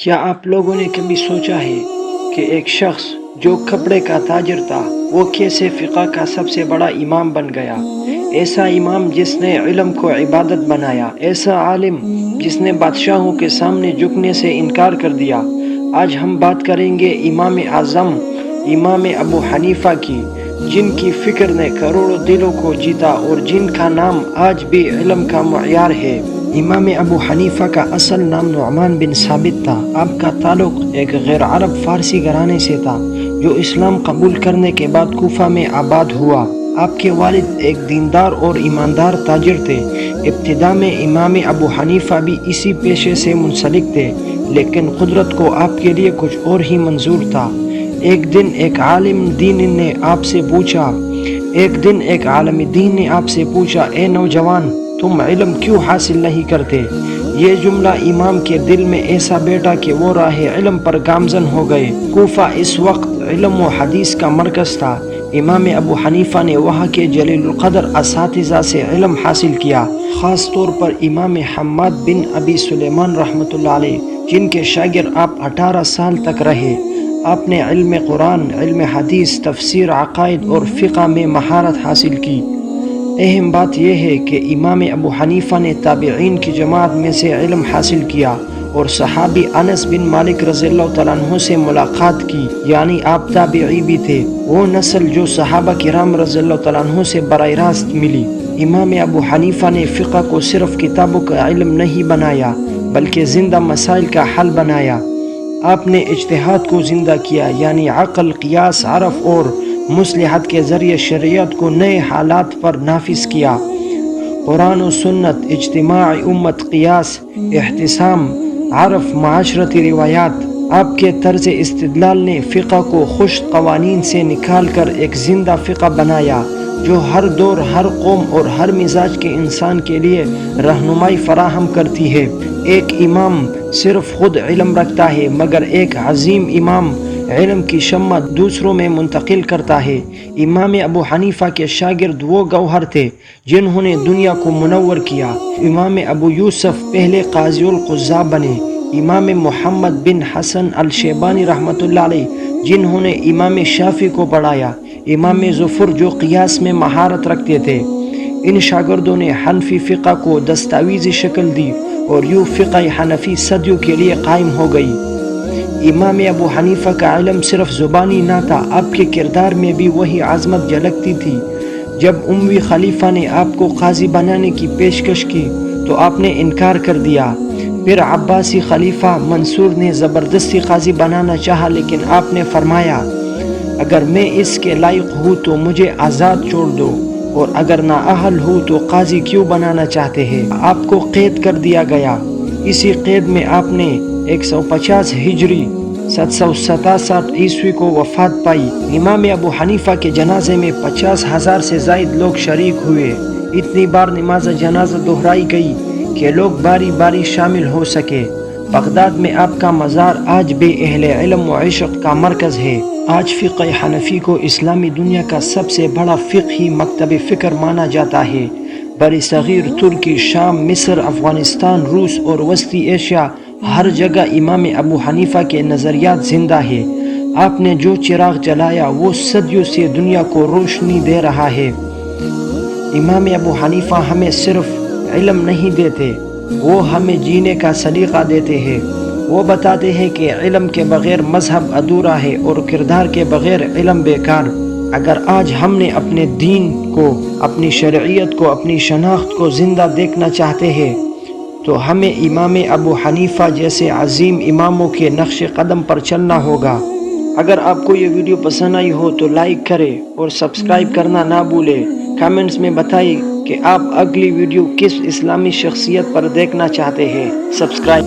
کیا آپ لوگوں نے کبھی سوچا ہے کہ ایک شخص جو کپڑے کا تاجر تھا وہ کیسے فقہ کا سب سے بڑا امام بن گیا؟ ایسا امام جس نے علم کو عبادت بنایا، ایسا عالم جس نے بادشاہوں کے سامنے جھکنے سے انکار کر دیا۔ آج ہم بات کریں گے امام اعظم امام ابو حنیفہ کی، جن کی فکر نے کروڑوں دلوں کو جیتا اور جن کا نام آج بھی علم کا معیار ہے۔ امام ابو حنیفہ کا اصل نام نعمان بن ثابت تھا۔ آپ کا تعلق ایک غیر عرب فارسی گھرانے سے تھا جو اسلام قبول کرنے کے بعد کوفہ میں آباد ہوا۔ آپ کے والد ایک دیندار اور ایماندار تاجر تھے۔ ابتدا میں امام ابو حنیفہ بھی اسی پیشے سے منسلک تھے، لیکن قدرت کو آپ کے لیے کچھ اور ہی منظور تھا۔ ایک دن ایک عالم دین نے آپ سے پوچھا، اے نوجوان، تم علم کیوں حاصل نہیں کرتے؟ یہ جملہ امام کے دل میں ایسا بیٹھا کہ وہ راہ علم پر گامزن ہو گئے۔ کوفہ اس وقت علم و حدیث کا مرکز تھا۔ امام ابو حنیفہ نے وہاں کے جلیل القدر اساتذہ سے علم حاصل کیا، خاص طور پر امام حماد بن ابی سلیمان رحمۃ اللہ علیہ، جن کے شاگرد آپ 18 سال تک رہے۔ آپ نے علم قرآن، علم حدیث، تفسیر، عقائد اور فقہ میں مہارت حاصل کی۔ اہم بات یہ ہے کہ امام ابو حنیفہ نے تابعین کی جماعت میں سے علم حاصل کیا اور صحابی انس بن مالک رضی اللہ تعالیٰ عنہ سے ملاقات کی، یعنی آپ تابعی بھی تھے، وہ نسل جو صحابہ کرام رضی اللہ تعالیٰ عنہ سے براہ راست ملی۔ امام ابو حنیفہ نے فقہ کو صرف کتابوں کا علم نہیں بنایا بلکہ زندہ مسائل کا حل بنایا۔ آپ نے اجتہاد کو زندہ کیا، یعنی عقل، قیاس، عرف اور مصلحت کے ذریعے شریعت کو نئے حالات پر نافذ کیا۔ قرآن و سنت، اجتماع امت، قیاس، احتسام، عرف، معاشرتی روایات۔ آپ کے طرز استدلال نے فقہ کو خشک قوانین سے نکال کر ایک زندہ فقہ بنایا جو ہر دور، ہر قوم اور ہر مزاج کے انسان کے لیے رہنمائی فراہم کرتی ہے۔ ایک امام صرف خود علم رکھتا ہے، مگر ایک عظیم امام علم کی شمع دوسروں میں منتقل کرتا ہے۔ امام ابو حنیفہ کے شاگرد وہ گوہر تھے جنہوں نے دنیا کو منور کیا۔ امام ابو یوسف پہلے قاضی القضاء بنے۔ امام محمد بن حسن الشیبانی رحمۃ اللہ علیہ، جنہوں نے امام شافعی کو پڑھایا۔ امام ظفر جو قیاس میں مہارت رکھتے تھے۔ ان شاگردوں نے حنفی فقہ کو دستاویزی شکل دی اور یوں فقہ حنفی صدیوں کے لیے قائم ہو گئی۔ امام ابو حنیفہ کا علم صرف زبانی نہ تھا، آپ کے کردار میں بھی وہی عظمت جھلکتی تھی۔ جب اموی خلیفہ نے آپ کو قاضی بنانے کی پیشکش کی تو آپ نے انکار کر دیا۔ پھر عباسی خلیفہ منصور نے زبردستی قاضی بنانا چاہا، لیکن آپ نے فرمایا، اگر میں اس کے لائق ہوں تو مجھے آزاد چھوڑ دو، اور اگر نااہل ہوں تو قاضی کیوں بنانا چاہتے ہیں؟ آپ کو قید کر دیا گیا۔ اسی قید میں آپ نے 150 ہجری 767 عیسوی کو وفات پائی۔ امام ابو حنیفہ کے جنازے میں 50,000 سے زائد لوگ شریک ہوئے۔ اتنی بار نماز جنازہ دہرائی گئی کہ لوگ باری باری شامل ہو سکے۔ بغداد میں آپ کا مزار آج بھی اہل علم و عشق کا مرکز ہے۔ آج فقہ حنفی کو اسلامی دنیا کا سب سے بڑا فقہی مکتب فکر مانا جاتا ہے۔ بر صغیر، ترکی، شام، مصر، افغانستان، روس اور وسطی ایشیا، ہر جگہ امام ابو حنیفہ کے نظریات زندہ ہے۔ آپ نے جو چراغ جلایا وہ صدیوں سے دنیا کو روشنی دے رہا ہے۔ امام ابو حنیفہ ہمیں صرف علم نہیں دیتے، وہ ہمیں جینے کا سلیقہ دیتے ہیں۔ وہ بتاتے ہیں کہ علم کے بغیر مذہب ادھورا ہے اور کردار کے بغیر علم بیکار۔ اگر آج ہم نے اپنے دین کو، اپنی شرعیت کو، اپنی شناخت کو زندہ دیکھنا چاہتے ہیں تو ہمیں امام ابو حنیفہ جیسے عظیم اماموں کے نقش قدم پر چلنا ہوگا۔ اگر آپ کو یہ ویڈیو پسند آئی ہو تو لائک کریں اور سبسکرائب کرنا نہ بھولیں۔ کامنٹس میں بتائیں کہ آپ اگلی ویڈیو کس اسلامی شخصیت پر دیکھنا چاہتے ہیں۔ سبسکرائب